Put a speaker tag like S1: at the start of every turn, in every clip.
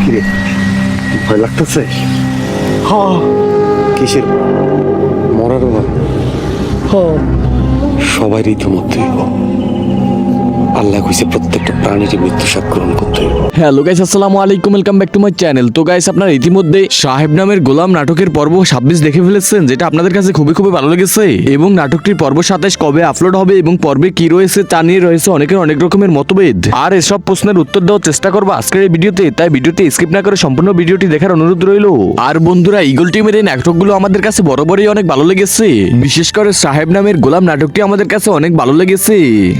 S1: কিরে, ভয় লাগতেছে? কিসের মরার ভয়? সবারই তো মরতে হইব। আল্লাহ কইছে প্রত্যেকটা প্রাণীর মৃত্যু স্বাদ গ্রহণ করতে হইব।
S2: হ্যালো গাইস, আসসালামু আলাইকুম, welcome back to my channel. তো গাইস, আপনারা ইতিমধ্যে সাহেব নামের গোলাম নাটকের পর্ব 26 দেখে ফেলেছেন, যেটা আপনাদের কাছে খুবই ভালো লেগেছে। এবং নাটকটির পর্ব 27 কবে আপলোড হবে এবং পর্বে কি রয়েছে তা নিয়ে রয়েছে অনেকের অনেক রকমের মতভেদ। আর এসব প্রশ্নের উত্তর দেওয়ার চেষ্টা করবো আজকের এই ভিডিওতে, তাই ভিডিওটি স্কিপ না করে সম্পূর্ণ ভিডিওটি দেখার অনুরোধ রইল। আর বন্ধুরা, ইগল টিমের এই নাটকগুলো আমাদের কাছে বরাবরই অনেক ভালো লেগেছে। বিশেষ করে সাহেব নামের গোলাম নাটকটি আমাদের কাছে অনেক ভালো লেগেছে,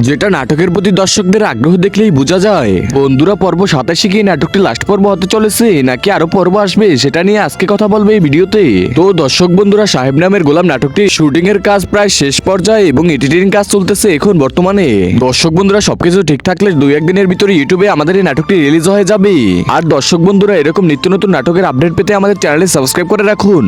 S2: যেটা নাটকের প্রতি দর্শকদের আগ্রহ দেখলেই বোঝা যায়। বন্ধুরা, পর্ব 27 কি নাটকটি লাস্ট পর্ব হতে চলেছে নাকি আরো পর্ব আসবে, সেটা নিয়ে আজকে কথা বলবে এই ভিডিওতে। তো দর্শক বন্ধুরা, সাহেব নামের গোলাম নাটকটি শুটিং এর কাজ প্রায় শেষ পর্যায়ে এবং এডিটিং কাজ চলতেছে এখন বর্তমানে। দর্শক বন্ধুরা, সবকিছু ঠিক থাকলে 2-1 দিনের ভিতরে ইউটিউবে আমাদের এই নাটকটি রিলিজ হয়ে যাবে। আর দর্শক বন্ধুরা, এরকম নিত্য নতুন নাটকের আপডেট পেতে আমাদের চ্যানেলে সাবস্ক্রাইব করে রাখুন।